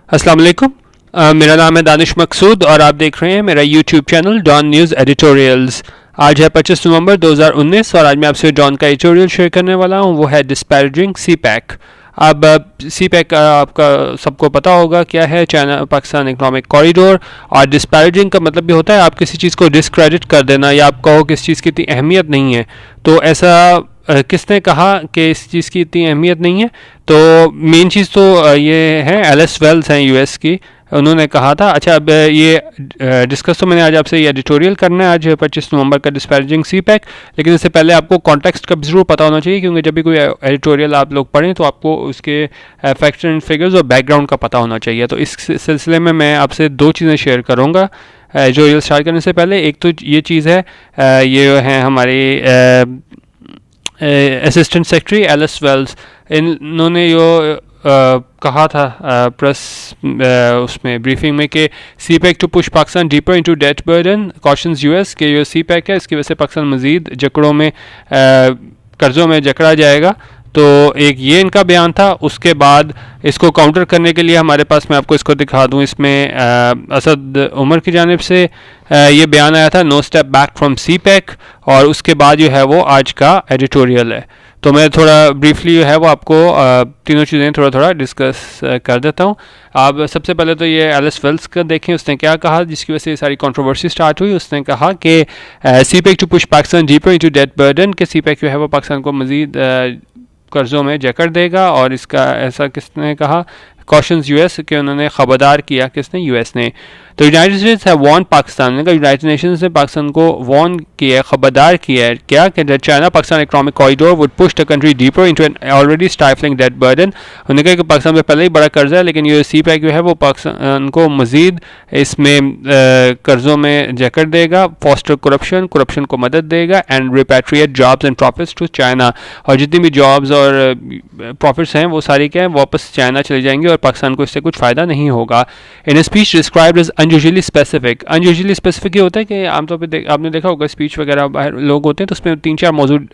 अस्सलाम वालेकुम। मेरा नाम है दानिश मकसूद और आप देख रहे हैं मेरा YouTube channel Dawn news editorials. आज है 25 नवंबर 2019 और आज मैं आपसे डॉन का एडिटोरियल शेयर करने वाला हूं, वो है डिस्पैरेजिंग सीपैक। अब सीपैक आपका सबको पता होगा क्या है, चाइना पाकिस्तान इकोनॉमिक कॉरिडोर। और डिस्पैरेजिंग का मतलब भी होता है आप किसी चीज़ को डिस्क्रेडिट कर देना या आप कहो किसी चीज़ की इतनी अहमियत नहीं है। तो ऐसा किसने कहा कि इस चीज़ की इतनी अहमियत नहीं है? तो मेन चीज़ तो ये है, एलिस वेल्स हैं यूएस की, उन्होंने कहा था। अच्छा, अब ये डिस्कस तो मैंने आज आपसे ये एडिटोरियल करना है आज 25 नवंबर का डिस्पैरेजिंग सीपैक। लेकिन इससे पहले आपको कॉन्टेक्स्ट का ज़रूर पता होना चाहिए, क्योंकि जब भी कोई एडिटोरियल आप लोग पढ़ें तो आपको उसके फैक्ट्स एंड फिगर्स और बैकग्राउंड का पता होना चाहिए। तो इस सिलसिले में मैं आपसे दो चीज़ें शेयर करूँगा एडिटोरियल स्टार्ट करने से पहले। एक तो ये चीज़ है, ये हैं हमारे असिस्टेंट सेक्रेटरी एलिस वेल्स। इन्होंने जो कहा था प्रेस उसमें ब्रीफिंग में कि CPEC to push Pakistan deeper into debt burden cautions US के जो सीपैक है इसकी वजह से पाकिस्तान मजीद जकड़ों में कर्ज़ों में जकड़ा जाएगा। तो एक ये इनका बयान था। उसके बाद इसको काउंटर करने के लिए हमारे पास, मैं आपको इसको दिखा दूं, इसमें असद उमर की जानिब से ये बयान आया था, no step back from CPEC. और उसके बाद जो है वो आज का एडिटोरियल है। तो मैं थोड़ा ब्रीफली जो है वो आपको तीनों चीज़ें थोड़ा डिस्कस कर देता हूँ। आप सबसे पहले तो ये एलिस वेल्स का देखें, उसने क्या कहा जिसकी वजह से सारी कंट्रोवर्सी स्टार्ट हुई। उसने कहा कि CPEC to push Pakistan deeper into debt burden, के सीपैक जो है वो पाकिस्तान को मजीद कर्ज़ों में जकड़ देगा। और इसका ऐसा किसने कहा, कॉशंस यूएस, के उन्होंने खबरदार किया, किसने, यूएस ने। तो United States have warn Pakistan, ने कहा यूनाइटेड नेशंस ने पाकिस्तान को वार्न किया, खबरदार किया है क्या कि China Pakistan economic corridor would push the country deeper into an already stifling debt burden. उन्होंने कहा कि पाकिस्तान में पहले ही बड़ा कर्जा है, लेकिन ये सीपैक जो है वो पाकिस्तान को मजीद इसमें कर्ज़ों में जकड़ देगा, फॉस्टर करप्शन को मदद देगा, and repatriate jobs and profits to China. और जितनी भी जॉब्स और प्रॉफिट्स हैं वो सारी क्या है, वापस चाइना चले जाएंगे और पाकिस्तान को इससे कुछ फ़ायदा नहीं होगा। In speech described as unusually specific. Unusually specific ये होता है कि आमतौर पे आपने देखा होगा स्पीच वगैरह बाहर लोग होते हैं तो उसमें 3-4 मौजूद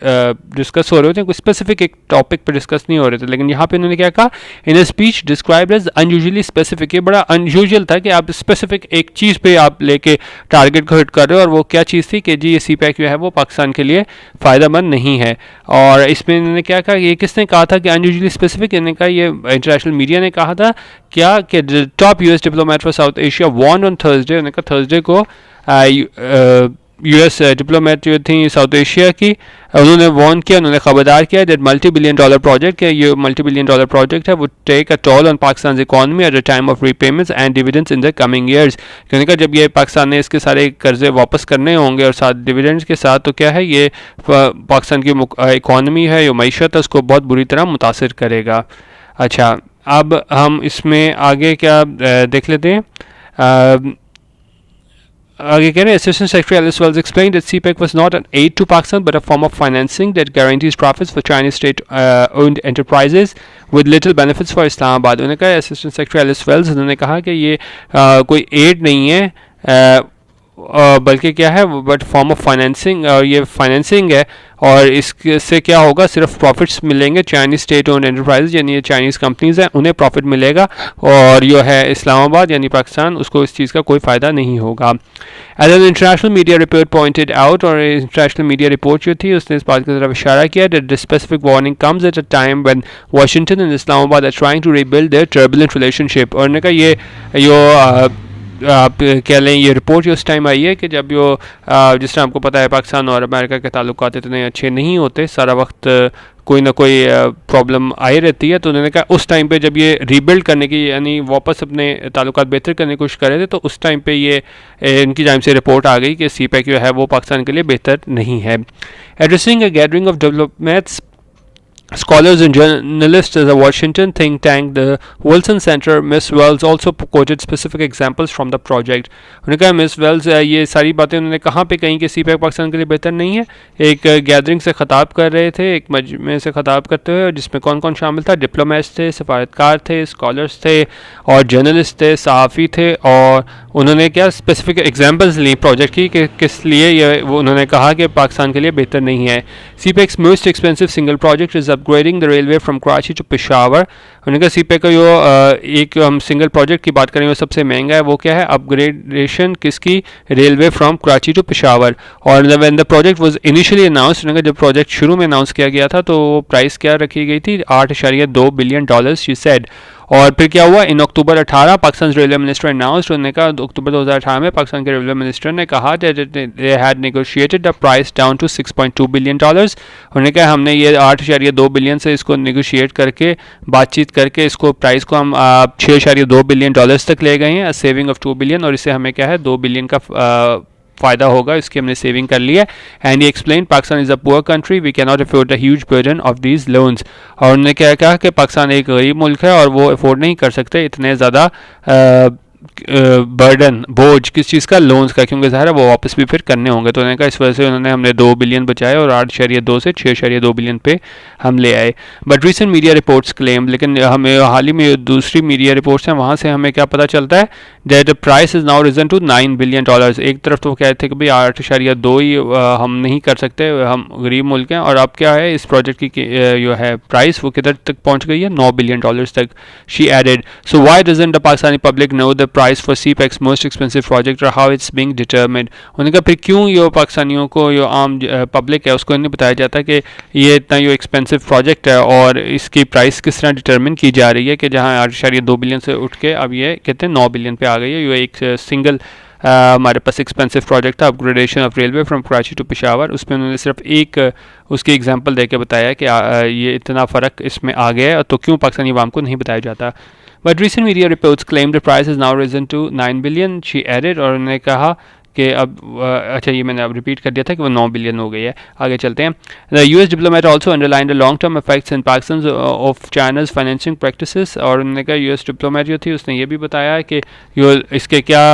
डिस्कस हो रहे होते हैं, कोई स्पेसिफिक एक टॉपिक पर डिस्कस नहीं हो रहे थे। लेकिन यहाँ पे इन्होंने क्या कहा, in speech described as unusually specific. ये बड़ा अनयूजुअल था कि आप स्पेसिफिक एक चीज़ पे आप लेके टारगेट को हिट कर रहे हो, और वो क्या चीज़ थी कि जी ये सीपैक जो है वो पाकिस्तान के लिए फ़ायदेमंद नहीं है। और इसमें इन्होंने क्या कहा, ये किसने कहा था कि अनयूजुअली स्पेसिफिक, इन्होंने कहा ये इंटरनेशनल मीडिया ने कहा था क्या कि top US diplomat for South Asia warn on Thursday. उन्होंने कहा थर्सडे को यूएस डिप्लोमेट जो थी साउथ एशिया की, उन्होंने वार्न किया, उन्होंने खबरदार किया दैट $multi-billion प्रोजेक्ट, ये $multi-billion प्रोजेक्ट है, वो take a toll on Pakistan economy at a time of repayments and dividends in the coming years. उन्होंने कहा जब ये पाकिस्तान ने इसके सारे कर्जे वापस करने होंगे और साथ डिविडेंड्स के साथ, तो क्या है ये पाकिस्तान की इकॉनमी है, जो मईशत है, उसको बहुत बुरी तरह मुतासिर करेगा। अच्छा, अब हम इसमें आगे क्या देख लेते हैं। आगे कह रहे हैं, Assistant Secretary Alice Wells explained that CPEC was not an aid to Pakistan but a form of financing that guarantees profits for Chinese state-owned enterprises with little benefits for Islamabad। उन्होंने कहा Assistant Secretary Alice Wells, उन्होंने कहा कि ये कोई add नहीं है, बल्कि क्या है, बट फॉर्म ऑफ फाइनेंसिंग, और ये फाइनेंसिंग है। और इससे क्या होगा, सिर्फ प्रॉफिट्स मिलेंगे चाइनीज स्टेट ओन्ड एंटरप्राइजेज, यानी ये चाइनीज़ कंपनीज हैं, उन्हें प्रॉफिट मिलेगा, और जो है इस्लामाबाद यानी पाकिस्तान, उसको इस चीज़ का कोई फ़ायदा नहीं होगा। As an international media report pointed out, और इंटरनेशनल मीडिया रिपोर्ट जो थी उसने इस बात की तरफ इशारा किया that the specific warning comes at a time when Washington and Islamabad are trying to rebuild their turbulent relationship. और उन्होंने कहा ये जो आप कह लें ये रिपोर्ट उस टाइम आई है कि जब जो जिस टाइम आपको पता है पाकिस्तान और अमेरिका के ताल्लुकात इतने अच्छे नहीं होते, सारा वक्त कोई ना कोई प्रॉब्लम आई रहती है। तो उन्होंने कहा उस टाइम पे जब ये रीबिल्ड करने की, यानी वापस अपने ताल्लुकात बेहतर करने की कोशिश कर रहे थे, तो उस टाइम पे ये इनकी जानिब से रिपोर्ट आ गई कि सीपैक जो है वो पाकिस्तान के लिए बेहतर नहीं है। Addressing a gathering of developments scholars and journalists at the Washington think tank, the Wilson Center, Miss Wells also quoted specific examples from the project। उन्होंने कहा मिस वेल्स ये सारी बातें उन्होंने कहाँ पे कहीं कि सीपैक पाकिस्तान के लिए बेहतर नहीं है। एक गैदरिंग से ख़ताब कर रहे थे, एक मजमे से ख़ताब करते हुए, जिसमें कौन कौन शामिल था, डिप्लोमेट्स थे, सफारतकार थे, स्कॉलर्स थे, और जर्नलिस्ट थे, सहाफ़ी थे। और उन्होंने क्या स्पेसिफिक एग्जाम्पल्स ली प्रोजेक्ट की कि किस लिए ये, वो उन्होंने कहा कि पाकिस्तान के लिए बेहतर नहीं है। CPEC's most expensive single project is upgrading the railway from Karachi to Peshawar. उन्होंने कहा CPEC का जो एक हम सिंगल प्रोजेक्ट की बात करें वो सबसे महंगा है, वो क्या है, अपग्रेडेशन किसकी, railway from Karachi to Peshawar. और when the project was initially announced, उन्होंने कहा जब प्रोजेक्ट शुरू में अनाउंस किया गया था तो प्राइस क्या रखी गई थी, $8.2 बिलियन शी सेड। और फिर क्या हुआ, इन अक्टूबर 18 पाकिस्तान रेलवे मिनिस्टर अनाउंस्ड, उन्होंने कहा अक्टूबर 2018 में पाकिस्तान के रेलवे मिनिस्टर ने कहा they had negotiated the price down to $6.2 billion. उन्होंने कहा हमने ये 8.2 बिलियन से इसको नेगोशिएट करके, बातचीत करके इसको प्राइस को हम 6.2 बिलियन डॉलर्स तक ले गए हैं, सेविंग ऑफ 2 बिलियन, और इससे हमें क्या है 2 बिलियन का फ़ायदा होगा, इसकी हमने सेविंग कर ली है। एंड ये explain Pakistan is a poor country, we can not afford the huge burden of these loans. और उन्होंने क्या कहा कि पाकिस्तान एक गरीब मुल्क है और वो अफोर्ड नहीं कर सकते इतने ज़्यादा बर्डन, बोझ किस चीज़ का, लोन्स का, क्योंकि ज़ाहिर है वो वापस भी फिर करने होंगे। तो उन्होंने कहा इस वजह से उन्होंने हमने 2 बिलियन बचाए और 8.2 से 6.2 बिलियन पे हम ले आए। But recent media reports claim, लेकिन हमें हाल ही में दूसरी मीडिया रिपोर्ट्स हैं, वहाँ से हमें क्या पता चलता है, that the price is now risen to $9 billion. एक तरफ तो वो कहते थे कि भाई 8.2 ही हम नहीं कर सकते, हम गरीब मुल्क हैं, और अब क्या है इस प्रोजेक्ट की जो है प्राइस वो किधर तक पहुँच गई है, $9 बिलियन तक she added. So why doesn't the Pakistani public know the price for CPEC's most expensive project और हाउ इट्स बीइंग डिटरमिन्ड। उन्होंने कहा फिर क्यों ये पाकिस्तानियों को, जो आम पब्लिक है, उसको नहीं बताया जाता कि ये इतना जो एक्सपेंसिव प्रोजेक्ट है और इसकी प्राइस किस तरह डिटरमिन की जा रही है, कि जहाँ 8.2 बिलियन से उठ के अब ये कहते हैं 9 बिलियन पे आ गई है। ये एक सिंगल हमारे पास एक्सपेंसिव प्रोजेक्ट था, upgradation of railway from Karachi to Peshawar, उसमें उन्होंने सिर्फ एक उसकी एग्जांपल दे के बताया कि ये इतना फ़र्क इसमें आ गया है, तो क्यों पाकिस्तानी अवाम को नहीं बताया जाता। But recent media reports claim the price is now risen to 9 billion she added. और उन्होंने कहा कि अब अच्छा ये मैंने अब रिपीट कर दिया था कि वो 9 बिलियन हो गई है। आगे चलते हैं। The US diplomat also underline the long term effects in Pakistan of China's financing practices. और उन्होंने कहा US डिप्लोमेट जो थी उसने ये भी बताया कि इसके क्या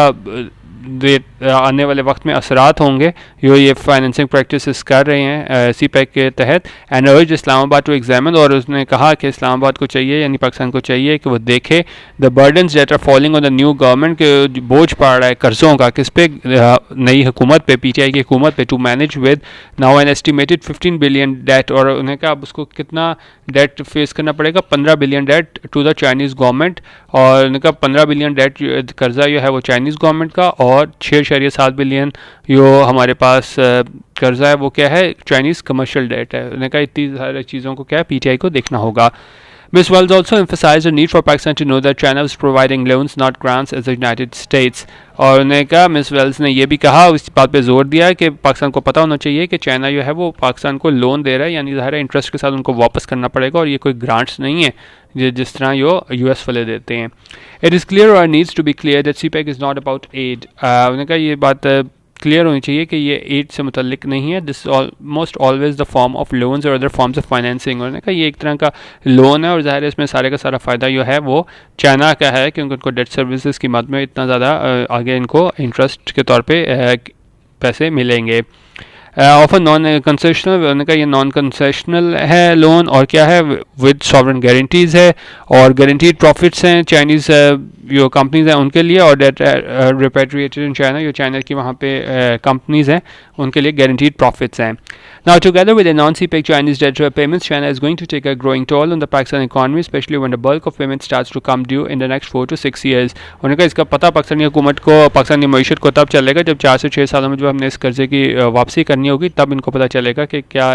आने वाले वक्त में असरात होंगे जो ये फाइनेंसिंग प्रैक्टिसेस कर रहे हैं CPEC के तहत। एंड अर्ज इस्लामाबाद टू एग्जामिन, और उसने कहा कि इस्लामाबाद को चाहिए यानी पाकिस्तान को चाहिए कि वो देखे the burdens that are falling on the new government, के बोझ पड़ रहा है कर्ज़ों का किस पे, नई हुकूमत पे, PTI की हुकूमत पे, to manage with now an estimated 15 billion debt. और उन्हें कहा अब उसको कितना डेट फेस करना पड़ेगा, 15 billion debt to the Chinese government. और उन्होंने कहा 15 बिलियन डेट कर्जा जो है वो चाइनीज़ गवर्नमेंट का, और 6.7 बिलियन जो हमारे पास कर्जा है वो क्या है, चाइनीज़ कमर्शियल डेट है। उन्होंने कहा इतनी सारी चीज़ों को क्या है PTI को देखना होगा। Ms. Wells also emphasized the need for Pakistan to know that China was providing loans, not grants, as the United States. और उन्होंने कहा, मिस वेल्स ने यह भी कहा, इस बात पे जोर दिया कि पाकिस्तान को पता होना चाहिए कि चाइना जो है वो पाकिस्तान को लोन दे रहा है, यानी ज़ाहिर है इंटरेस्ट के साथ उनको वापस करना पड़ेगा, और ये कोई ग्रांट्स नहीं है जिस तरह जो US वाले देते हैं। इट इज़ क्लियर और needs to be clear that CPEC is not about aid. उन्होंने कहा ये बात क्लियर होनी चाहिए कि ये एड से मुतल्लिक नहीं है, this almost always the form of loans और अदर फॉर्म्स ऑफ फाइनेंसिंग। उन्होंने कहा ये एक तरह का लोन है, और ज़ाहिर है इसमें सारे का सारा फ़ायदा जो है वो चाइना का है, क्योंकि उनको डेट सर्विसेज की मद में इतना ज़्यादा आगे इनको इंटरेस्ट के तौर पे पैसे मिलेंगे। ऑफर नॉन कंसेशनल, उन्होंने कहा ये नॉन कंसेशनल है लोन, और क्या है विद सॉवरेन गारंटीज़ है, और गारंटीड प्रॉफिट्स हैं चाइनीज़ जो कंपनीज़ हैं उनके लिए, और डेट रिपेट्रिएटेड इन चाइना, जो चाइना की वहाँ पे कंपनीज़ हैं उनके लिए गारंटीड प्रॉफिट्स हैं। Now, together with the non-CPEC Chinese debt payments, China is going to take a growing toll on the Pakistan economy, especially when the bulk of payments starts to come due in the next 4 to 6 years. उन्होंने कहा इसका पता पाकिस्तानी हुकूमत को, पाकिस्तानी मईशत को तब चलेगा जब 4 से 6 सालों में जब हमने इस कर्जे की वापसी करनी होगी, तब इनको पता चलेगा कि क्या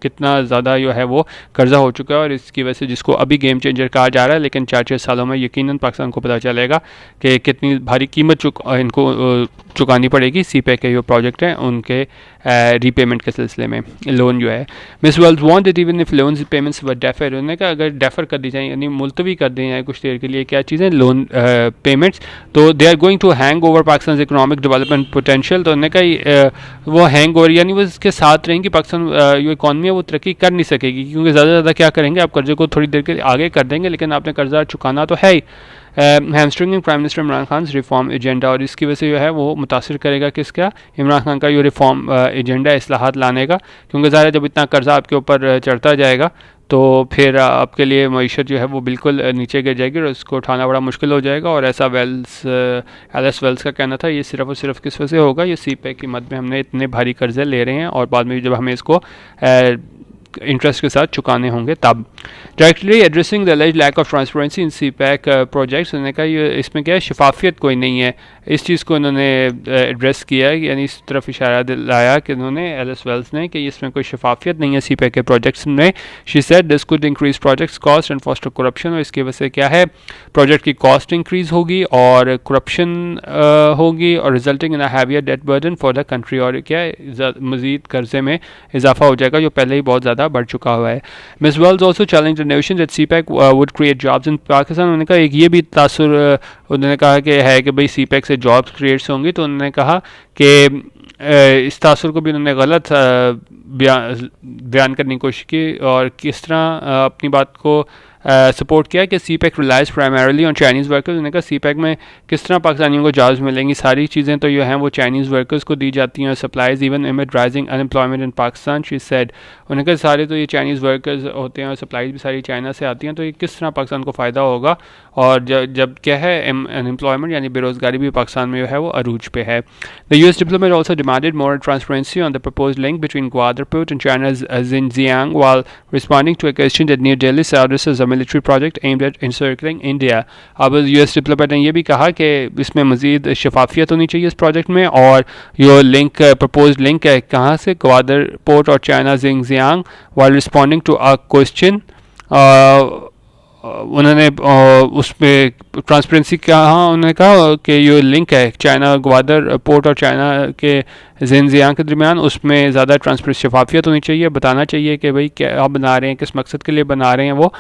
कितना ज़्यादा जो है वो कर्जा हो चुका है, और इसकी वजह से जिसको अभी गेम चेंजर कहा जा रहा है, लेकिन 4-6 सालों में यकीनन पाकिस्तान को पता चलेगा कि कितनी भारी कीमत इनको चुकानी पड़ेगी CPEC के जो प्रोजेक्ट हैं उनके रीपेमेंट के सिलसिले में, लोन जो है। Miss Wells want it even if loans payments were defer, उन्होंने कहा अगर डेफर कर दी जाए यानी मुलतवी कर दी जाए कुछ देर के लिए क्या चीज़ें, लोन पेमेंट्स, तो they are going to hang over Pakistan economic development potential. तो उन्होंने कहा वो हैंग ओवर यानी वो इसके साथ रहेंगी, पाकिस्तान जो इकॉनमी है वो तरक्की कर नहीं सकेगी, क्योंकि ज़्यादा से ज़्यादा क्या करेंगे, आप कर्जे को थोड़ी देर के आगे कर देंगे, लेकिन आपने कर्जा चुकाना तो है ही। Hamstringing prime minister Imran Khan reform agenda, और इसकी वजह से जो है वो मुतासिर करेगा किसका, इमरान खान का जो रिफॉर्म एजेंडा है इस्लाहात लाने का, क्योंकि ज़ाहिर जब इतना कर्जा आपके ऊपर चढ़ता जाएगा तो फिर आपके लिए मईशत जो है वो बिल्कुल नीचे गिर जाएगी और उसको उठाना बड़ा मुश्किल हो जाएगा। और ऐसा एलिस वेल्स का कहना था ये सिर्फ और सिर्फ किस वजह से होगा, ये CPEC की मद में हमने इतने भारी कर्जे ले रहे हैं, और बाद में जब हमें इसको इंटरेस्ट के साथ चुकाने होंगे तब. Directly addressing the alleged lack of transparency in CPEC projects, उन्होंने कहा ये इसमें क्या है, शफाफियत कोई नहीं है. इस चीज़ को इन्होंने एड्रेस किया, यानी इस तरफ इशारा दिलाया कि उन्होंने एलिस वेल्स ने कि इसमें कोई शफाफियत नहीं है CPEC के प्रोजेक्ट्स में. She said this could increase projects cost and foster corruption, और इसकी वजह से क्या है, प्रोजेक्ट की कॉस्ट इंक्रीज होगी और करप्शन होगी, और resulting in a heavier debt burden for the country, और क्या है, मजीद कर्जे में इजाफा हो जाएगा जो पहले ही बहुत ज़्यादा बढ़ चुका हुआ है. Miss Wells also challenge the notion that CPEC would create jobs in Pakistan. उन्होंने कहा एक ये भी तासुर उन्होंने कहा कि है कि भाई CPEC से जॉब्स क्रिएट्स होंगी, तो उन्होंने कहा कि इस तासुर को भी उन्होंने गलत बयान करने की कोशिश की, और किस तरह अपनी बात को सपोर्ट किया कि CPEC relies primarily on Chinese workers. उन्होंने कहा CPEC में किस तरह पाकिस्तानियों को जॉब्स मिलेंगी, सारी चीज़ें तो जो हैं वो चाइनीज़ वर्कर्स को दी जाती हैं, supplies even एमिड rising unemployment in Pakistan. She said, उन्होंने कहा सारे तो ये चाइनीज़ वर्कर्स होते हैं और सप्लाईज भी सारी चाइना से आती हैं, तो ये किस तरह पाकिस्तान को फ़ायदा होगा, और जब क्या है अनएम्प्लॉयमेंट यानी बेरोज़गारी भी पाकिस्तान में जो है वो अरूज पे है. The US diplomat also demanded more transparency on the proposed link between Gwadar port and चाइना's Xinjiang while responding to a question that New Delhi saw this as a military project aimed at encircling India. अब US diplomat ने यह भी कहा कि इसमें मज़ीद शफाफियत होनी चाहिए इस प्रोजेक्ट में, और ये लिंक प्रपोज्ड लिंक है कहाँ से, ग्वादर पोर्ट और China Xinjiang while responding to a question. उन्होंने उसमें ट्रांसपेरेंसी कहा, उन्होंने कहा कि ये लिंक है चाइना ग्वादर पोर्ट और चाइना के Xinjiang के दरमियान, उसमें ज़्यादा ट्रांसपेरेंसी शफाफियत होनी चाहिए, बताना चाहिए कि भाई क्या बना रहे हैं, किस मकसद के लिए बना रहे हैं वो.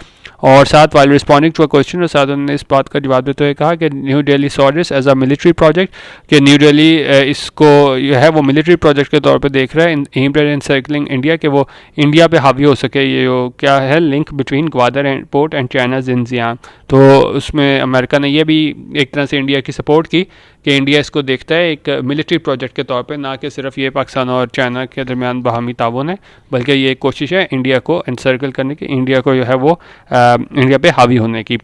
और साथ while responding to a question, और साथ उन्होंने इस बात का जवाब देते हुए कहा कि New Delhi saw this as a military project, कि न्यू दिल्ली इसको जो है वो मिलिट्री प्रोजेक्ट के तौर पे देख रहा है, एम्ड एट एनसर्कलिंग इंडिया, कि वो इंडिया पे हावी हो सके. ये क्या है, link between Gwadar and port and China Xinjiang. तो उसमें अमेरिका ने यह भी एक तरह से इंडिया की सपोर्ट की कि इंडिया इसको देखता है एक मिलिट्री प्रोजेक्ट के तौर पे, ना कि सिर्फ ये पाकिस्तान और चाइना के दरमियान बाहमी ताउन है, बल्कि ये एक कोशिश है इंडिया को एनसर्कल करने की, इंडिया को जो है वो इंडिया पे हावी होने की.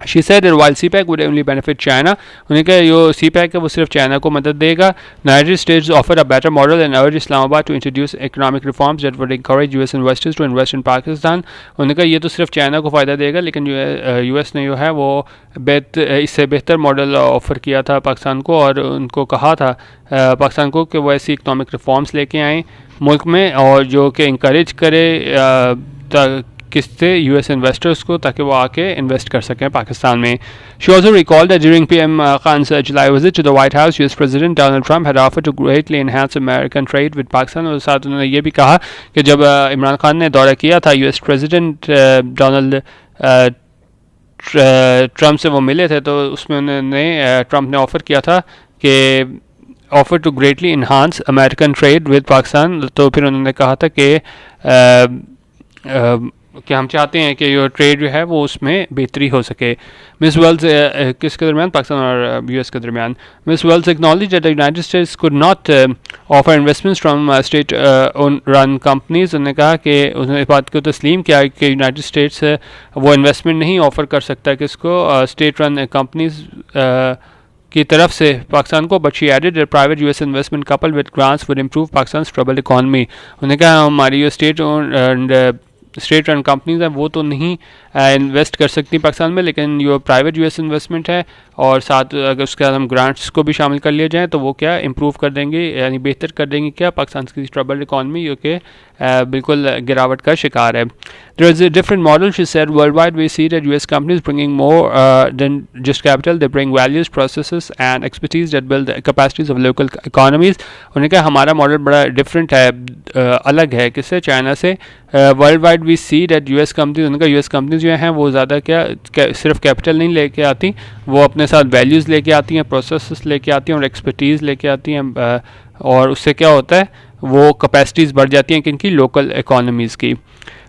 She said that while CPEC would only benefit China, उन्होंने कहा जो CPEC है वो सिर्फ चाइना को मदद देगा. United States offered a better model and urged Islamabad to introduce economic reforms that would encourage US investors to invest in Pakistan. उन्होंने कहा ये तो सिर्फ चाइना को फ़ायदा देगा, लेकिन US ने जो है वो इससे बेहतर मॉडल ऑफ़र किया था पाकिस्तान को, और उनको कहा था पाकिस्तान को कि वो ऐसी इकनॉमिक रिफॉर्म्स लेके आएँ मुल्क में, और जो कि इंकरेज करे किससे, US इन्वेस्टर्स को, ताकि वो आके इन्वेस्ट कर सकें पाकिस्तान में. She also recalled that during PM Khan's July visit to the White House, US President Donald Trump had offered to greatly enhance American trade with Pakistan. और साथ उन्होंने ये भी कहा कि जब इमरान खान ने दौरा किया था, US President डोनाल्ड ट्रम्प से वो मिले थे, तो उसमें उन्होंने ट्रम्प ने ऑफ़र किया था कि offer to greatly enhance American trade with Pakistan. तो फिर उन्होंने कहा था कि हम चाहते हैं कि ये ट्रेड जो है वो उसमें बेहतरी हो सके. मिस वेल्स किसके दरमियान, पाकिस्तान और US के दरमियान. Miss Wells acknowledge that the United States could not offer investments from state run companies. उन्होंने कहा कि उन्होंने इस बात को तस्लीम किया कि यूनाइटेड स्टेट्स वो इन्वेस्टमेंट नहीं ऑफ़र कर सकता किसको, स्टेट रन कंपनीज की तरफ से पाकिस्तान को. But she added that private US investment couple with grants would improve Pakistan trouble economy. उन्होंने कहा हमारी जो स्टेट रन कंपनीज हैं वो तो नहीं इन्वेस्ट कर सकती पाकिस्तान में, लेकिन जो प्राइवेट US इन्वेस्टमेंट है और साथ अगर उसके बाद हम ग्रांट्स को भी शामिल कर लिए जाएँ तो वो क्या इम्प्रूव कर देंगे, यानी बेहतर कर देंगे क्या पाकिस्तान की ट्रबल इकॉनमी, जो कि बिल्कुल गिरावट का शिकार है. There is a different model, she said. Worldwide, we see that US companies bringing more than just capital. They bring values, processes, and expertise that build the capacities of local economies. उन्होंने कहा हमारा model बड़ा different है, अलग है किससे, China से. World wide we see that US companies, उनका US कंपनीज जो हैं वो ज़्यादा क्या सिर्फ कैपिटल नहीं लेके आती, वो अपने साथ वैल्यूज़ लेके आती हैं, प्रोसेसेस लेके आती हैं और एक्सपर्टीज़ लेके आती हैं, और उससे क्या होता है वो कैपेसिटीज़ बढ़ जाती हैं किनकी, लोकल इकोनॉमीज़ की.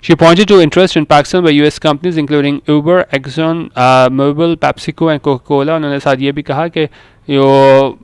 She pointed to interest in Pakistan by US companies including Uber, Exxon, Mobil, PepsiCo and Coca-Cola. उन्होंने साथ ये भी कहा कि जो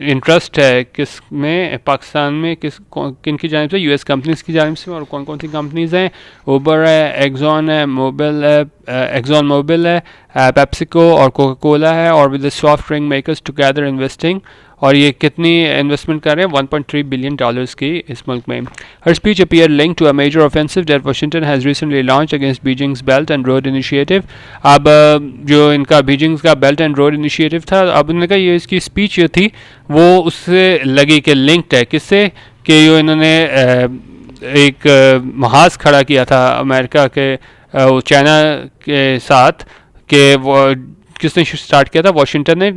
इंटरेस्ट है किस में पाकिस्तान में किन की जानिब से, US कंपनीज़ की जानिब से, और कौन कौन सी कंपनीज़ हैं, ऊबर है, एक्जॉन है, मोबिल है, एक्सॉन मोबिल है, पेप्सिको और कोका कोला है, और with the soft drink makers together investing, और ये कितनी इन्वेस्टमेंट कर रहे हैं, $1.3 बिलियन की इस मुल्क में. हर speech appear link to a major offensive that Washington has recently launch against Beijing's Belt and road Initiative. अब जो इनका बीजिंग्स का बेल्ट एंड रोड इनिशिएटिव था, अब उन्होंने कहा ये इसकी स्पीच जो थी वो उससे लगी कि लिंक्ड है, किससे, कि जो इन्होंने एक महाज खड़ा किया था अमेरिका के चाइना के साथ, कि वो किसने स्टार्ट किया था, वाशिंगटन ने.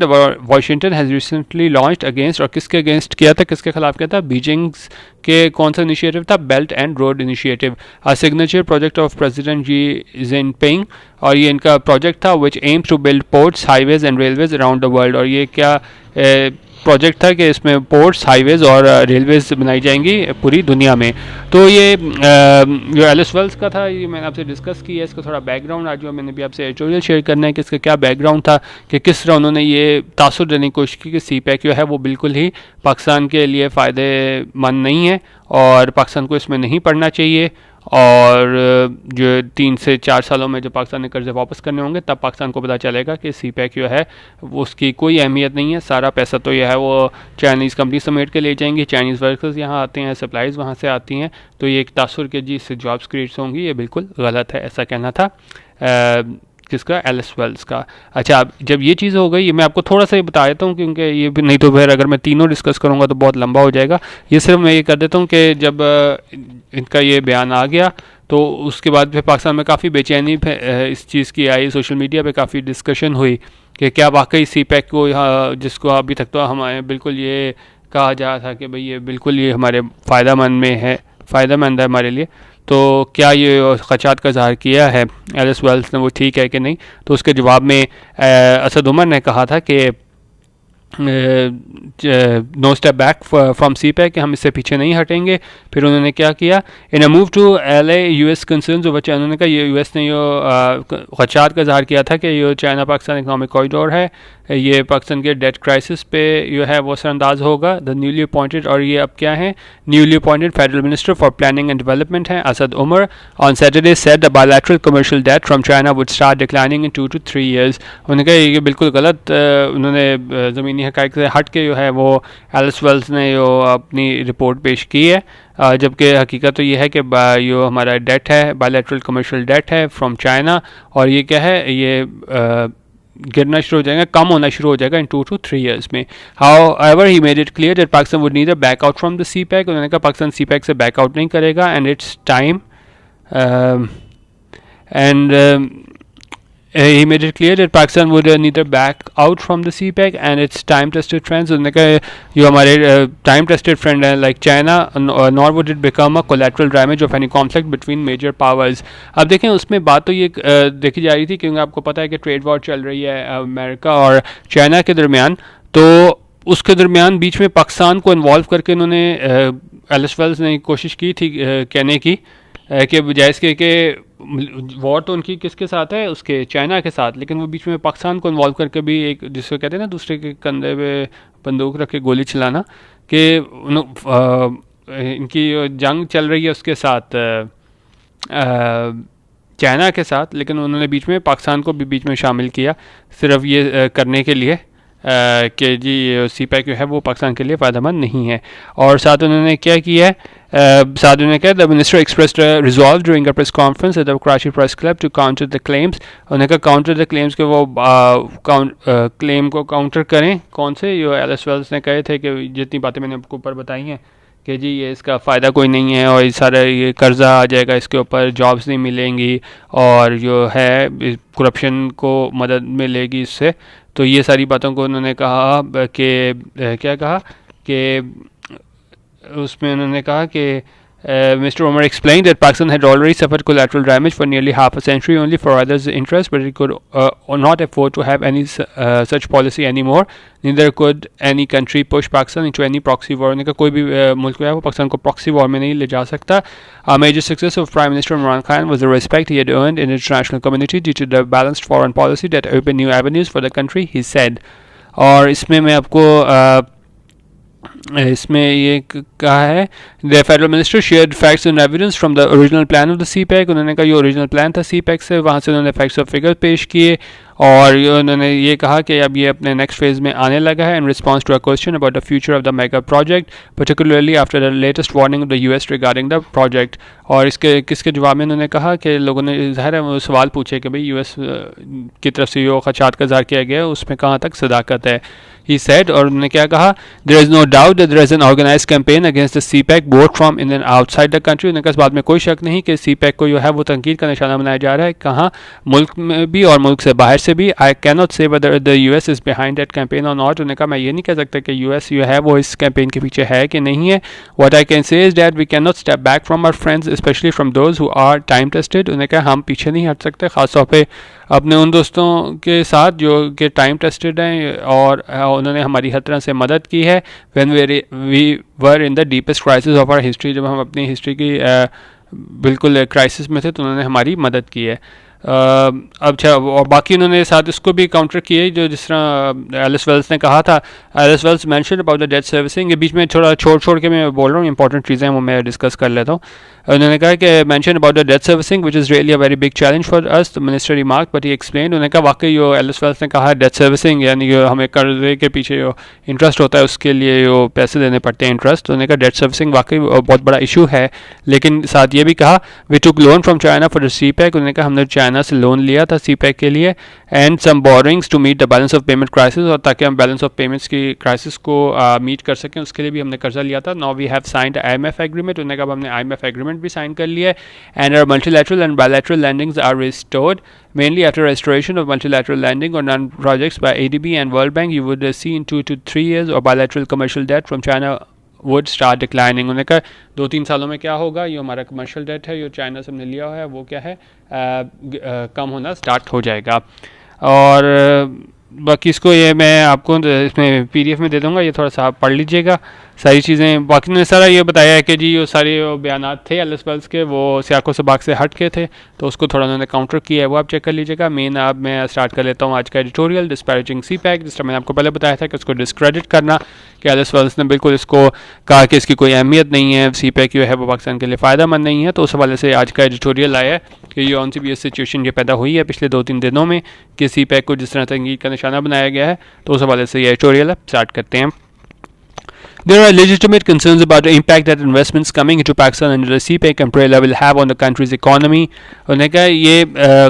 Washington has recently launched against, और किसके अगेंस्ट किया था, किसके खिलाफ किया था, बीजिंग्स के कौन सा इनिशिएटिव था, belt and road initiative, a signature project of president Xi Jinping. और ये इनका प्रोजेक्ट था which aims to build ports, highways and railways around the world. और ये क्या प्रोजेक्ट था कि इसमें पोर्ट्स, हाईवेज और रेलवेज बनाई जाएंगी पूरी दुनिया में. तो ये जो एलिस वेल्स का था, ये मैंने आपसे डिस्कस किया, इसका थोड़ा बैकग्राउंड आज जो मैंने भी आपसे एडिटोरियल शेयर करना है कि इसका क्या बैकग्राउंड था, कि किस तरह उन्होंने ये तासुर देने की कोशिश की कि CPEC जो है वो बिल्कुल ही पाकिस्तान के लिए फ़ायदेमंद नहीं है और पाकिस्तान को इसमें नहीं पढ़ना चाहिए, और जो 3 से 4 सालों में जब पाकिस्तान ने कर्जे वापस करने होंगे तब पाकिस्तान को पता चलेगा कि CPEC जो है वो उसकी कोई अहमियत नहीं है. सारा पैसा तो यह है वो चाइनीज़ कंपनी समेट के ले जाएंगी, चाइनीज़ वर्कर्स यहाँ आते हैं, सप्लाईज़ वहाँ से आती हैं, तो ये एक तासुर के जी इससे जॉब्स क्रिएट होंगी, ये बिल्कुल गलत है. ऐसा कहना था किसका, एलिस वेल्स का. अच्छा, अब जब ये चीज़ हो गई, ये मैं आपको थोड़ा सा ये बता देता हूँ क्योंकि ये भी नहीं तो फिर अगर मैं तीनों डिस्कस करूँगा तो बहुत लंबा हो जाएगा. ये सिर्फ मैं ये कर देता हूँ कि जब इनका ये बयान आ गया तो उसके बाद फिर पाकिस्तान में काफ़ी बेचैनी इस चीज़ की आई, सोशल मीडिया पे काफ़ी डिस्कशन हुई कि क्या वाकई CPEC को यहाँ, जिसको अभी तक तो हमारे बिल्कुल ये कहा जा रहा था कि भाई ये बिल्कुल ये हमारे फ़ायदेमंद है हमारे लिए, तो क्या ये खदशात का इज़हार किया है एलिस वेल्स ने, वो ठीक है कि नहीं. तो उसके जवाब में असद उमर ने कहा था कि no step back from CPEC, कि हम इससे पीछे नहीं हटेंगे. फिर उन्होंने क्या किया, in a move to LA US concerns over China, उन्होंने कहा ये US ने ये खदशात का इज़हार किया था कि ये चाइना पाकिस्तान इकनॉमिक कॉरिडोर है, ये पाकिस्तान के डेट क्राइसिस पे जो है वो असरअंदाज होगा. द न्यूली अपॉइंटेड, और ये अब क्या है, newly appointed federal minister for planning and development हैं Asad Umar, on Saturday said the bilateral commercial debt from China would start declining in 2 to 3 years. उन्होंने कहा ये बिल्कुल गलत, उन्होंने ज़मीनी हक़ाइक़ से हट के जो है वो एलिस वेल्स ने जो अपनी रिपोर्ट पेश की है, जबकि हकीकत तो ये है कि जो हमारा डेट है, बायलैटरल कमर्शियल डेट है फ्रॉम चाइना, और ये क्या है, ये गिरना शुरू हो जाएगा, कम होना शुरू हो जाएगा इन 2 to 3 years में. However, he made it clear that Pakistan would neither back out from the CPEC, उन्होंने कहा पाकिस्तान CPEC से बैक आउट नहीं करेगा, and it's time he made it clear that Pakistan would neither back out from the CPEC and its time-tested friends. उन्होंने कहा जो हमारे time-tested friend हैं like China, nor would it become a collateral damage of any conflict between major powers. अब देखें उसमें बात तो ये देखी जा रही थी क्योंकि आपको पता है कि ट्रेड वॉर चल रही है अमेरिका और चाइना के दरमियान, तो उसके दरमियान बीच में पाकिस्तान को इन्वॉल्व करके उन्होंने एलिस वेल्स ने कोशिश की थी कहने की कि बजाय इसके कि वॉर तो उनकी किसके साथ है, उसके चाइना के साथ, लेकिन वो बीच में पाकिस्तान को इन्वॉल्व करके भी एक जिसको कहते हैं ना दूसरे के कंधे पे बंदूक रख के गोली चलाना, कि इनकी जंग चल रही है उसके साथ चाइना के साथ, लेकिन उन्होंने बीच में पाकिस्तान को भी बीच में शामिल किया सिर्फ ये करने के लिए कि जी CPEC जो है वो पाकिस्तान के लिए फ़ायदेमंद नहीं है. और साथ उन्होंने क्या किया है, साथ उन्होंने कहा the minister expressed resolve during a press conference at the Karachi press club to counter the claims. उन्होंने कहा काउंटर द क्लेम्स के वो क्लेम को काउंटर करें, कौन से, जो एलिस वेल्स ने कहे थे कि जितनी बातें मैंने आपको ऊपर बताई हैं कि जी ये इसका फ़ायदा कोई नहीं है और सारा ये कर्जा आ जाएगा इसके ऊपर, जॉब्स नहीं मिलेंगी और जो है करप्शन को मदद मिलेगी इससे. तो ये सारी बातों को उन्होंने कहा कि क्या कहा कि उसमें उन्होंने कहा कि Mr. Omar explained that Pakistan had already suffered collateral damage for nearly half a century only for others' interest, but it could not afford to have any such policy anymore. Neither could any country push Pakistan into any proxy war. उन्होंने कहा कोई भी मुल्क है वो पाकिस्तान को proxy war में नहीं ले जा सकता. A major success of Prime Minister Imran Khan was the respect he had earned in the international community due to the balanced foreign policy that opened new avenues for the country, he said. और इसमें मैं आपको इसमें ये कहा है the federal minister shared facts and evidence from the original plan of the CPEC। उन्होंने कहा ये ओरिजिनल प्लान था CPEC से, वहाँ से उन्होंने फैक्ट्स और फिगर पेश किए और उन्होंने ये कहा कि अब ये अपने नेक्स्ट फेज़ में आने लगा है in response to a question about the future of the mega project particularly after the latest warning of the US regarding the project. और किसके जवाब में उन्होंने कहा कि लोगों ने ज़ाहिर है सवाल पूछे कि भाई US की तरफ से जो खदशात का इज़हार किया गया है उसमें कहाँ तक सदाकत है। He said, और उन्होंने क्या कहा, there is no doubt that there is an organized campaign against the CPEC both from in and outside the country। उन्होंने कहा इस बात में कोई शक नहीं कि CPEC को जो है वो तनकीद का निशाना बनाया जा रहा है, कहाँ मुल्क में भी और मुल्क से बाहर से भी। I cannot say whether the US is behind that campaign or not। उन्होंने कहा मैं ये नहीं कह सकता कि US जो है वो इस कैंपेन के पीछे है कि नहीं है। What I can say is that we cannot step back from our friends, especially from those who are time tested। उन्होंने कहा हम पीछे नहीं हट सकते, ख़ासतौर पर अपने उन दोस्तों के साथ जो कि टाइम टेस्टेड हैं और उन्होंने हमारी हर तरह से मदद की है। When we were in the deepest crisis of our history, जब हम अपनी हिस्ट्री की बिल्कुल क्राइसिस में थे तो उन्होंने हमारी मदद की है। अच्छा, और बाकी उन्होंने साथ इसको भी काउंटर किए जो जिस तरह एलिस वेल्स ने कहा था। Alice Wells mention about the debt servicing, ये बीच में थोड़ा छोड़ के मैं बोल रहा हूँ, इंपॉर्टेंट चीज़ें वो मैं डिस्कस कर लेता हूँ। उन्होंने कहा कि mention about the debt servicing which is really a very big challenge for us, the minister remark but he explain. उन्होंने कहा वाकई जो एलिस वेल्स ने कहा डेट सर्विसिंग यानी हमें कर्जे के पीछे जो इंटरेस्ट होता है उसके लिए जो पैसे देने पड़ते हैं इंटरेस्ट, तो उन्होंने कहा डेट सर्विसिंग वाकई बहुत बड़ा इशू है। लेकिन साथ ये भी कहा we took loan from China for the CPEC। उन्होंने कहा हमने चाइना से लोन लिया था CPEC के लिए, and some borrowings to meet the balance of payment crisis, और ताकि हम बैलेंस ऑफ पेमेंट्स की क्राइसिस को मीट कर सकें उसके लिए भी हमने कर्जा लिया था। Now we have signed IMF agreement. उन्होंने कहा हमने IMF एग्रीमेंट भी साइन कर लिया है, and our multilateral and bilateral lendings are restored mainly after restoration of multilateral lending on non-projects by ADB and World Bank. You would see in 2 to 3 years or bilateral commercial debt from China would start declining। उन्होंने कहा 2-3 सालों में क्या होगा, ये हमारा commercial date है जो चाइना से हमने लिया हुआ है वो क्या है कम होना स्टार्ट हो जाएगा। और बाकी इसको ये मैं आपको इसमें PDF में दे दूँगा, ये थोड़ा सा आप पढ़ लीजिएगा सारी चीज़ें। बाकी ने सारा ये बताया है कि जी ये सारे बयानात थे एलिस वेल्स के वो सियाको सबाक से हट के थे, तो उसको थोड़ा उन्होंने काउंटर किया है, वो आप चेक कर लीजिएगा। मेन अब मैं स्टार्ट कर लेता हूँ आज का एडिटोरियल डिस्पैरेजिंग CPEC, जिस तरह मैंने आपको पहले बताया था कि उसको डिस्क्रेडिट करना, कि एलिस वेल्स ने बिल्कुल इसको कहा कि इसकी कोई अहमियत नहीं है, CPEC जो है वो पाकिस्तान के लिए फ़ायदा मंद नहीं है। तो उस हवाले से आज का एडिटोरियल आया है कि ये ऑन CBS सिचुएशन ये पैदा हुई है पिछले 2-3 दिनों में कि CPEC को जिस तरह तंकीद का निशाना बनाया गया है, तो उस हवाले से ये एडिटोरियल अब स्टार्ट करते हैं। There are legitimate concerns about the impact that investments coming into Pakistan under the CPEC umbrella will have on the country's economy। उन्होंने कहा ये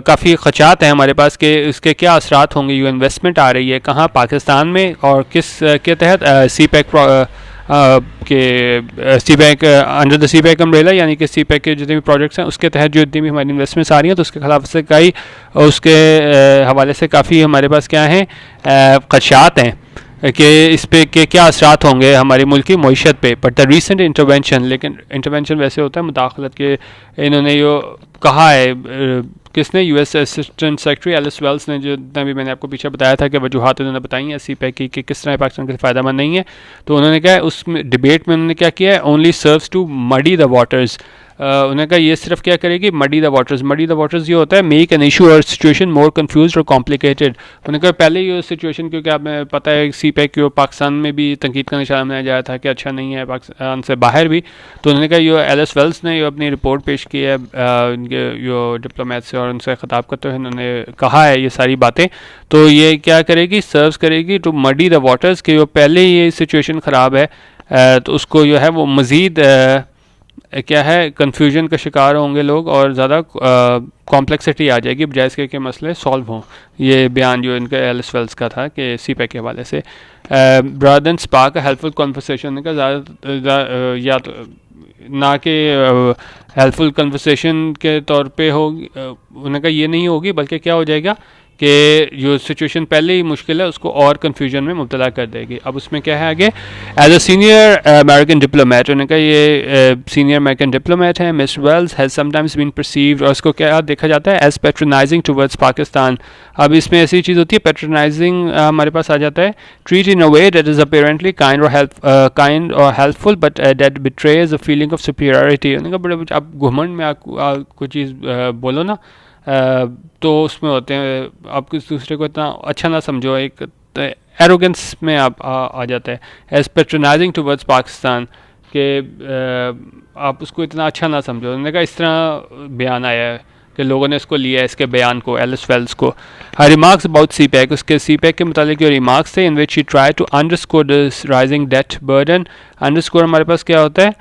काफ़ी खदशात हैं हमारे पास कि इसके क्या असरात होंगे, ये इन्वेस्टमेंट आ रही है कहाँ पाकिस्तान में और किस के तहत CPEC के CPEC under the CPEC umbrella, यानी कि CPEC के जितने भी प्रोजेक्ट्स हैं उसके तहत जो जितनी भी हमारी इन्वेस्टमेंट्स आ रही हैं तो उसके खिलाफ से कई उसके हवाले से काफ़ी हमारे पास क्या हैं खदशात हैं कि इस पे के क्या असरात होंगे हमारी मुल्क की मईशत पे। बट द रीसेंट इंटरवेंशन, लेकिन इंटरवेंशन वैसे होता है मुदाखलत के, इन्होंने यो कहा है किसने, US assistant secretary Alice Wells ने, जो भी मैंने आपको पीछे बताया था कि वजूहात उन्होंने बताई हैं CPEC की कि किस तरह पाकिस्तान के लिए फ़ायदा मंद नहीं है। तो उन्होंने कहा उसमें डिबेट में उन्होंने क्या किया है, only serves to muddy the waters. उन्होंने कहा ये सिर्फ क्या करेगी, muddy the waters. Muddy the waters ये होता है मेक एन इशू और सिचुएशन मोर कंफ्यूज और कॉम्प्लिकेटेड। उन्होंने कहा पहले ये सिचुएशन, क्योंकि आपने पता है CPEC को पाकिस्तान में भी तनकीद का निशाना बनाया जाया था कि अच्छा नहीं है पाकिस्तान से बाहर भी, तो उन्होंने कहा ये एलिस वेल्स ने अपनी रिपोर्ट पेश की है इनके जो डिप्लोमेट से और उनसे ख़िताब करते हुए उन्होंने कहा है ये सारी बातें, तो ये क्या करेगी, सर्व्स करेगी टू मडी द वाटर्स कि वो पहले ये सिचुएशन ख़राब है तो उसको जो है वो मज़ीद क्या है कन्फ्यूजन का शिकार होंगे लोग और ज़्यादा कॉम्प्लेक्सिटी आ जाएगी बजाय इसके कि मसले सॉल्व हों। ये बयान जो इनका एलिस वेल्स का था कि CPEC के हवाले से rather than spark a helpful conversation का ज़्यादा या तो ना कि हेल्पफुल कन्वर्सेशन के तौर पे होगी, उन्होंने कहा ये नहीं होगी बल्कि क्या हो जाएगा कि जो सिचुएशन पहले ही मुश्किल है उसको और कन्फ्यूजन में मुब्तला कर देगी। अब उसमें क्या है आगे, as a senior American diplomat, उन्होंने कहा ये सीनियर अमेरिकन डिप्लोमेट है, Miss Wells has sometimes been perceived, और उसको क्या देखा जाता है एज पैट्रोनाइजिंग टुवर्ड्स पाकिस्तान। अब इसमें ऐसी चीज़ होती है पैट्रोनाइजिंग हमारे पास आ जाता है, treat in a way that is apparently kind और helpful but that betrays a feeling of superiority. उन्होंने कहा बड़े आप घुमंड में कोई चीज़ बोलो ना तो उसमें होते हैं आप किसी दूसरे को इतना अच्छा ना समझो, एक एरोगेंस में आप आ जाता है, एज पेट्रोनाइजिंग टुवर्ड्स पाकिस्तान, कि आप उसको इतना अच्छा ना समझो। उन्होंने कहा इस तरह बयान आया है कि लोगों ने इसको लिया है, इसके बयान को, एलिस वेल्स को। हर रिमार्क्स अबाउट CPEC, उसके CPEC के मुतालिक जो रिमार्क्स थे, in which she try to underscore this rising debt burden. Underscore हमारे पास क्या होता है,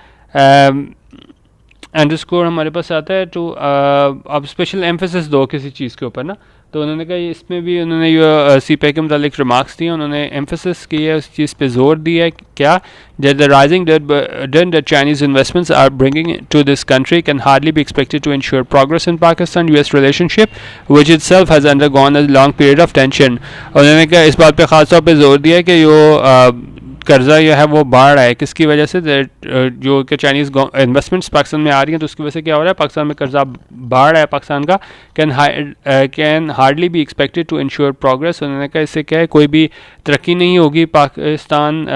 अंडरस्कोर हमारे पास आता है टू, आप स्पेशल एम्फेसिस दो किसी चीज़ के ऊपर ना, तो उन्होंने कहा इसमें भी उन्होंने ये CPEC के मुतालिक रिमार्क्स दिए, उन्होंने एम्फेसिस की है, उस चीज़ पे जोर दिया है क्या, that the rising debt that Chinese investments are bringing to this country can hardly be expected to ensure progress in Pakistan-US relationship, which itself has undergone a long period of tension. उन्होंने कहा इस बात पे ख़ास तौर पे जोर दिया है कि जो कर्जा जो है वो बढ़ रहा है, किसकी वजह से, जो कि चाइनीज़ इन्वेस्टमेंट्स पाकिस्तान में आ रही हैं, तो उसकी वजह से क्या हो रहा है, पाकिस्तान में कर्जा बढ़ रहा है पाकिस्तान का, can hardly be expected to ensure progress. उन्होंने कहा इससे क्या है, कोई भी तरक्की नहीं होगी पाकिस्तान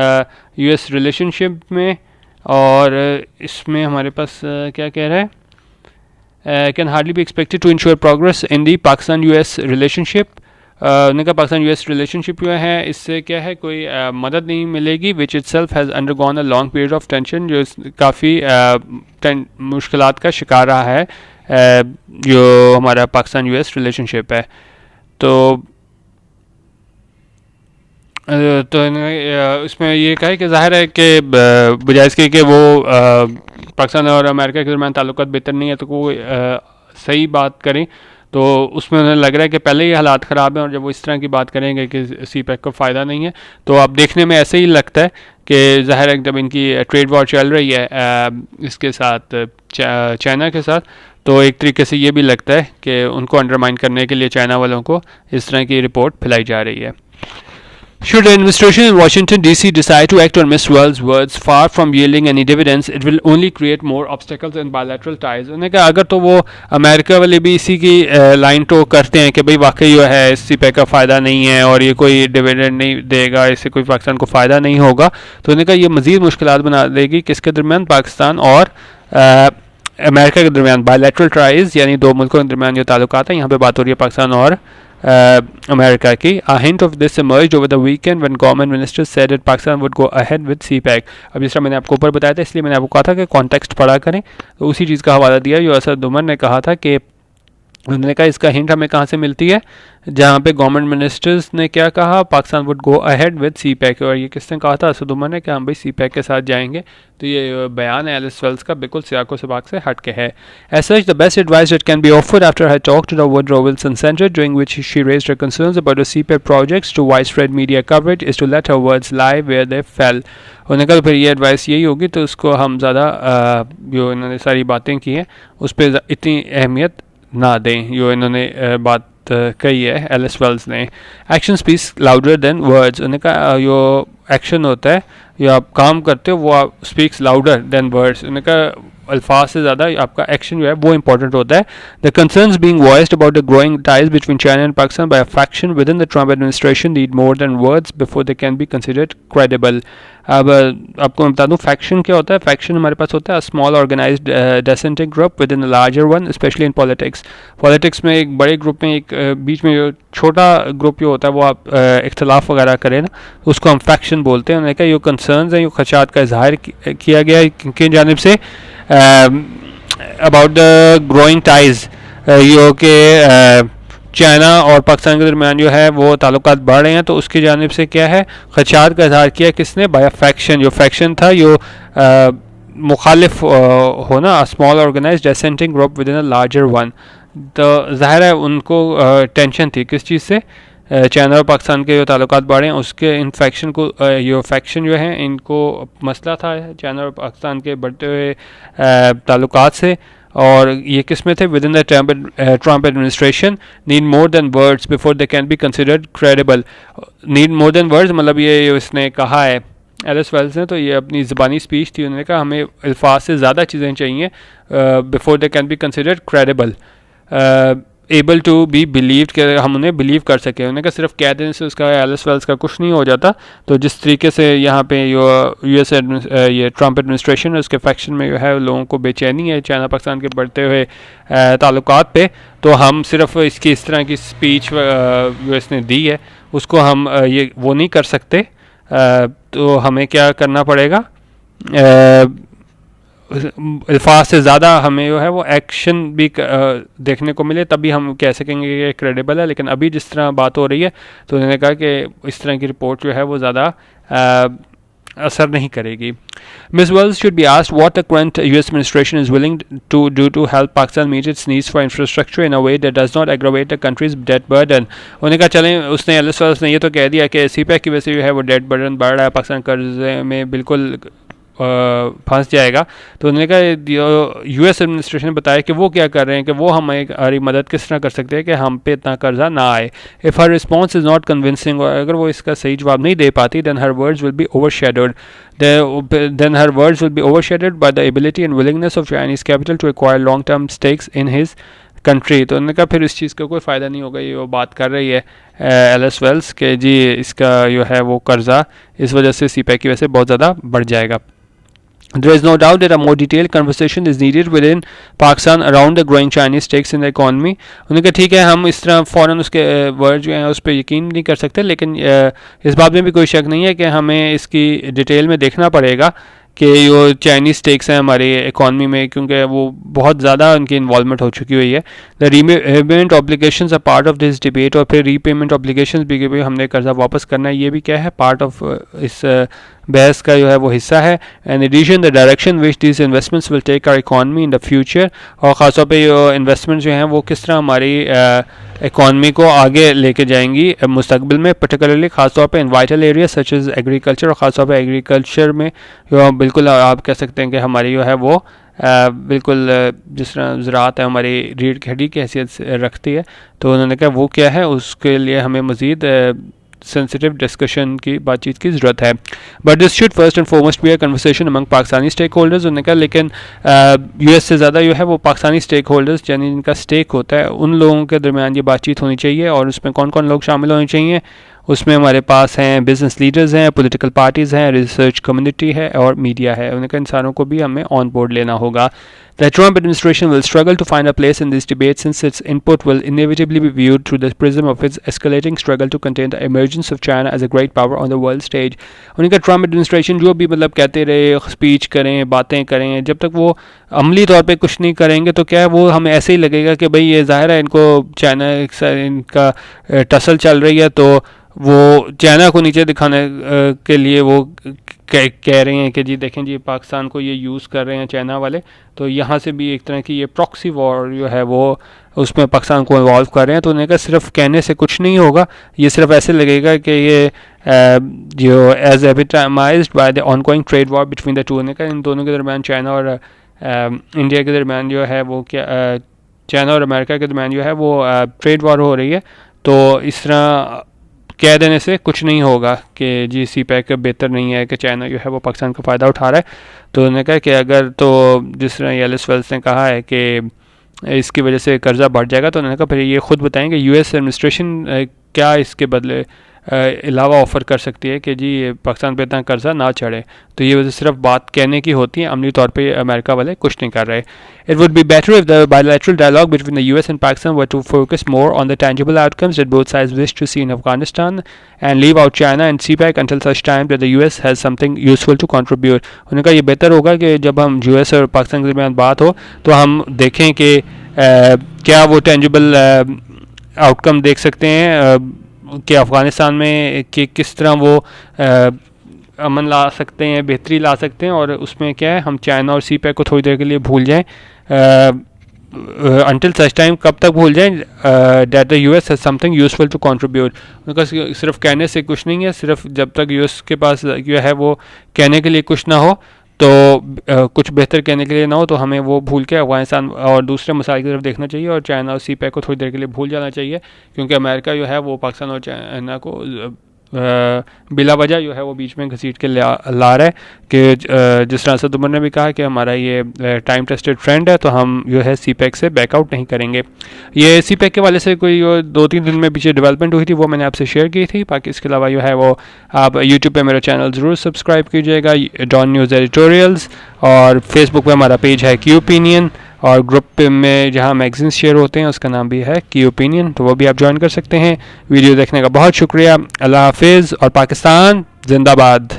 US रिलेशनशिप में। और इसमें हमारे पास क्या कह रहा है, can hardly be expected to ensure progress in the Pakistan US relationship. उन्होंने कहा पाकिस्तान US रिलेशनशिप जो है इससे क्या है, कोई मदद नहीं मिलेगी, which it self has undergone a long period of tension, जो काफ़ी मुश्किलात का शिकार रहा है जो हमारा पाकिस्तान US रिलेशनशिप है। तो इसमें ये कहा है कि ज़ाहिर है कि बजाय इसके कि वो पाकिस्तान और अमेरिका के दरमियान ताल्लुकात बेहतर नहीं है, तो कोई सही बात करें, तो उसमें उन्हें लग रहा है कि पहले ही हालात ख़राब हैं, और जब वो इस तरह की बात करेंगे कि CPEC को फ़ायदा नहीं है, तो आप देखने में ऐसे ही लगता है कि ज़ाहिर है जब इनकी ट्रेड वॉर चल रही है इसके साथ, चाइना के साथ, तो एक तरीके से ये भी लगता है कि उनको अंडरमाइन करने के लिए चाइना वालों को इस तरह की रिपोर्ट फैलाई जा रही है। Should the administration in Washington DC decide to act on Ms. Wells' words, far from yielding any dividends, it will only create more obstacles in bilateral ties. उन्होंने कहा अगर तो वो अमेरिका वाले भी इसी की लाइन टो करते हैं कि भाई वाकई जो है CPEC का फ़ायदा नहीं है और ये कोई डिविडेंड नहीं देगा, इससे कोई पाकिस्तान को फ़ायदा नहीं होगा, तो उन्होंने कहा ये मज़ीद मुश्किलात बना देगी किसके दरमियान, पाकिस्तान और अमेरिका के दरमियान। बायलैटरल टाइज़ यानी दो मुल्कों के दरमियान जो ताल्लुकात हैं, यहाँ पे बात हो रही है पाकिस्तान और अमेरिका की। A hint of this emerged over the weekend when government ministers said that Pakistan would go ahead with CPEC. अब जिस तरह मैंने आपको ऊपर बताया था, इसलिए मैंने आपको कहा था कि कॉन्टेक्स्ट पढ़ा करें, तो उसी चीज़ का हवाला दिया जो असद उमर ने कहा था कि उन्होंने कहा इसका हिंट हमें कहाँ से मिलती है, जहाँ पे गवर्नमेंट मिनिस्टर्स ने क्या कहा, Pakistan would go ahead with CPEC, और ये किसने कहा था, असद उमर ने, कि हम भाई CPEC के साथ जाएंगे। तो ये बयान है एलिस वेल्स का, बिल्कुल सियाको सबाक से हट के है। As such, the best advice that can be offered after her talk to the Woodrow Wilson Center, during which she raised her concerns about the CPEC projects to widespread media coverage, is to let her words lie where they fell. उन्होंने कहा फिर ये advice यही होगी, तो उसको हम ज़्यादा जो इन्होंने सारी बातें की हैं उस पर इतनी अहमियत ना दें जो इन्होंने बात कही है एलिस वेल्स ने। Action speaks louder than words, उन्होंने कहा जो एक्शन होता है, जो आप काम करते हो, वो आप स्पीक्स लाउडर देन वर्ड्स, उन्होंने कहा अल्फाज से ज़्यादा आपका एक्शन जो है वो इंपॉर्टेंट होता है। The concerns being voiced about the growing ties between China and Pakistan by a faction within the Trump administration need more than words before they can be considered credible. अब आपको मैं बता दूं फैक्शन क्या होता है। फैक्शन हमारे पास होता है small organised dissenting group within a larger one, specially in politics. Politics में एक बड़े ग्रुप में एक बीच में जो छोटा ग्रुप जो होता है वो आप इख्तलाफ वगैरह करें ना, उसको हम फैक्शन बोलते हैं। उन्होंने कहा ये कंसर्न्स हैं, ये खदशात का इजहार किया गया है किन जानिब से, अबाउट द ग्रोइंग टाइज, यो के चाइना और पाकिस्तान के दरमियान जो है वो ताल्लुकात बढ़ रहे हैं, तो उसकी जानिब से क्या है खदशात का इजहार किया किसने, बाय फैक्शन। जो फैक्शन था जो मुखालिफ होना, small organised dissenting group within a larger one, तो ज़ाहिर है उनको टेंशन थी किस चीज़ से, चाइना और पाकिस्तान के जो ताल्लुकात बढ़े हैं उसके, इन फैक्शन को ये फैक्शन जो है इनको मसला था चाइना और पाकिस्तान के बढ़ते हुए ताल्लुकात से। और ये किस में थे, with in the Trump administration need more than words before they can be considered credible. Need more than words मतलब ये इसने कहा है एलिस वेल्स ने, तो ये अपनी ज़बानी स्पीच थी, उन्होंने कहा हमें अल्फाज से ज़्यादा चीज़ें चाहिए before they can be considered credible. Able to be believed कि हम उन्हें बिलीव कर सकें। उन्हें का सिर्फ कह देने से उसका एलिस वेल्स का कुछ नहीं हो जाता। तो जिस तरीके से यहाँ पे यूएस ये ट्रम्प एडमिनिस्ट्रेशन है, उसके फैक्शन में जो है लोगों को बेचैनी है चाइना पाकिस्तान के बढ़ते हुए ताल्लुकात पे, तो हम सिर्फ इसकी इस तरह की स्पीच यूएस ने दी है उसको हम ये वो नहीं कर सकते। तो हमें क्या करना पड़ेगा, अल्फाज से ज़्यादा हमें जो है वो एक्शन भी देखने को मिले, तभी हम कह सकेंगे कि क्रेडिबल है। लेकिन अभी जिस तरह बात हो रही है तो उन्होंने कहा कि इस तरह की रिपोर्ट जो है वो ज़्यादा असर नहीं करेगी। Ms. Wells should be asked what the current US administration is willing to do to help Pakistan meet its needs for infrastructure in a way that does not aggravate the country's debt burden। उन्होंने कहा चलें, उसने Alice Wells ने ये तो कह दिया कि सीपैक की वजह से जो है वो डेट बर्डन बढ़ रहा है, पाकिस्तान कर्जे में बिल्कुल फंस जाएगा। तो उन्होंने कहा यूएस एडमिनिस्ट्रेशन ने बताया कि वो क्या कर रहे हैं कि वो हमारी मदद किस तरह कर सकते हैं कि हम पे इतना कर्जा ना आए। If her response is not convincing, और अगर वो इसका सही जवाब नहीं दे पाती, then her words will be overshadowed by the ability and willingness of Chinese capital to acquire long-term stakes in his country. तो उन्होंने कहा फिर इस चीज़ का कोई फ़ायदा नहीं होगा। ये वो बात कर रही है एलिस वेल्स के जी इसका जो है वो कर्जा इस वजह से सीपैक की वजह से बहुत ज़्यादा बढ़ जाएगा। There is no doubt that a more detailed conversation is needed within Pakistan around the growing Chinese stakes in the economy। उन्होंने कहा ठीक है, हम इस तरह फ़ौरन उसके वर्ड जो हैं उस पर यकीन नहीं कर सकते, लेकिन इस बात में भी कोई शक नहीं है कि हमें इसकी डिटेल में देखना पड़ेगा कि जो चाइनीज़ स्टेक्स हैं हमारी इकॉनमी में, क्योंकि वो बहुत ज़्यादा उनकी इन्वॉल्वमेंट हो चुकी हुई है। The repayment obligations are part of this debate, और फिर रीपेमेंट ऑब्लिगेशंस भी हमने कर्जा वापस करना है, ये भी क्या है, पार्ट ऑफ इस बहस का जो है वो हिस्सा है। And addition the direction which this investments will take our economy in the future, और ख़ासतौर पे जो इन्वेस्टमेंट जो हैं वो किस तरह हमारी इकॉनमी को आगे लेके जाएंगी मुस्तकबिल में, पर्टिकुलरली ख़ासतौर पे in vital area such as agriculture, और ख़ासतौर पे एग्रीकल्चर में जो बिल्कुल आप कह सकते हैं कि हमारी जो है वो बिल्कुल जिस तरह ज़राअत है हमारी रीढ़ की हड्डी की हैसियत रखती है। तो उन्होंने कहा वो क्या है, उसके लिए हमें मज़ीद सेंसिटिव डिस्कशन की बातचीत की ज़रूरत है। But this should first and foremost be a conversation among Pakistani stakeholders. उन्होंने कहा लेकिन यूएस से ज़्यादा जो है वो पाकिस्तानी स्टेक होल्डर्स यानी जिनका स्टेक होता है उन लोगों के दरमियान ये बातचीत होनी चाहिए। और उसमें कौन कौन लोग शामिल होने चाहिए, उसमें हमारे पास हैं बिजनेस लीडर्स हैं, पॉलिटिकल पार्टीज़ हैं, रिसर्च कम्युनिटी है और मीडिया है। उनके इंसानों को भी हमें ऑन बोर्ड लेना होगा। The Trump administration will struggle to find a place in this debate since its input will inevitably be viewed through the prism of its escalating struggle to contain the emergence of China as a great power on the world stage। उनका Trump administration जो भी मतलब कहते रहे, speech करें, बातें करें, जब तक वो अमली तौर पे कुछ नहीं करेंगे तो क्या है वो हमें ऐसे ही लगेगा कि भाई ये ज़ाहिर है इनको चाइना इनका टसल चल रही है, तो वो चाइना को नीचे दिखाने के लिए वो कह रहे हैं कि जी देखें जी पाकिस्तान को ये यूज़ कर रहे हैं चाइना वाले। तो यहाँ से भी एक तरह की ये प्रॉक्सी वॉर जो है वो उसमें पाकिस्तान को इन्वॉल्व कर रहे हैं। तो उन्होंने कहा सिर्फ कहने से कुछ नहीं होगा, ये सिर्फ ऐसे लगेगा कि ये जो as epitomized by the ongoing trade war between the two. उन्होंने कहा इन दोनों के दरमियान चाइना और इंडिया के दरमियान जो है वो क्या चाइना और अमेरिका के दरमियान जो है वो ट्रेड वॉर हो रही है। तो इस तरह कह देने से कुछ नहीं होगा कि जी सीपैक बेहतर नहीं है कि चाइना जो है वो पाकिस्तान का फ़ायदा उठा रहा है। तो उन्होंने कहा कि अगर तो जिस तरह एलिस वेल्स ने कहा है कि इसकी वजह से कर्जा बढ़ जाएगा, तो उन्होंने कहा फिर ये ख़ुद बताएं कि यूएस एडमिनिस्ट्रेशन क्या इसके बदले अलावा ऑफ़र कर सकती है कि जी पाकिस्तान पे इतना कर्जा ना चढ़े। तो ये वजह सिर्फ बात कहने की होती है, अमली तौर पे अमेरिका वाले कुछ नहीं कर रहे। It would be better if the bilateral dialogue between the US and Pakistan were to focus more on the tangible outcomes that both sides wish to see in Afghanistan and leave out China and CPEC until such time that the US has something useful to contribute. उन्होंने कहा ये बेहतर होगा कि जब हम US और पाकिस्तान के दरमियान बात हो तो हम देखें कि क्या वो टेंजिबल आउटकम देख सकते हैं कि अफ़गानिस्तान में कि किस तरह वो अमन ला सकते हैं, बेहतरी ला सकते हैं, और उसमें क्या है हम चाइना और सीपैक को थोड़ी देर के लिए भूल जाएं। अंटिल सच टाइम, कब तक भूल जाएं, that the US has something useful to contribute. उनका सिर्फ कहने से कुछ नहीं है, सिर्फ जब तक यूएस के पास जो है वो कहने के लिए कुछ ना हो, तो कुछ बेहतर कहने के लिए ना हो, तो हमें वो भूल के अफगानिस्तान और दूसरे मसाइल की तरफ देखना चाहिए और चाइना और सीपैक को थोड़ी देर के लिए भूल जाना चाहिए, क्योंकि अमेरिका जो है वो पाकिस्तान और चाइना को बिला वजह जो है वो बीच में घसीट के ला रहा है कि जिस तरह से तुमने भी कहा कि हमारा ये टाइम टेस्टेड फ्रेंड है, तो हम जो है CPEC से बैकआउट नहीं करेंगे। ये CPEC के वाले से कोई 2-3 दिन में पीछे डेवलपमेंट हुई थी, वो मैंने आपसे शेयर की थी। बाकी इसके अलावा जो है वो आप यूट्यूब पे मेरा चैनल ज़रूर सब्सक्राइब कीजिएगा, डॉन न्यूज़ एडिटोरियल्स, और फेसबुक पे हमारा पेज है की ओपिनियन, और ग्रुप में जहाँ मैगजीन शेयर होते हैं उसका नाम भी है की ओपिनियन, तो वो भी आप ज्वाइन कर सकते हैं। वीडियो देखने का बहुत शुक्रिया। अल्लाह हाफिज़ और पाकिस्तान जिंदाबाद।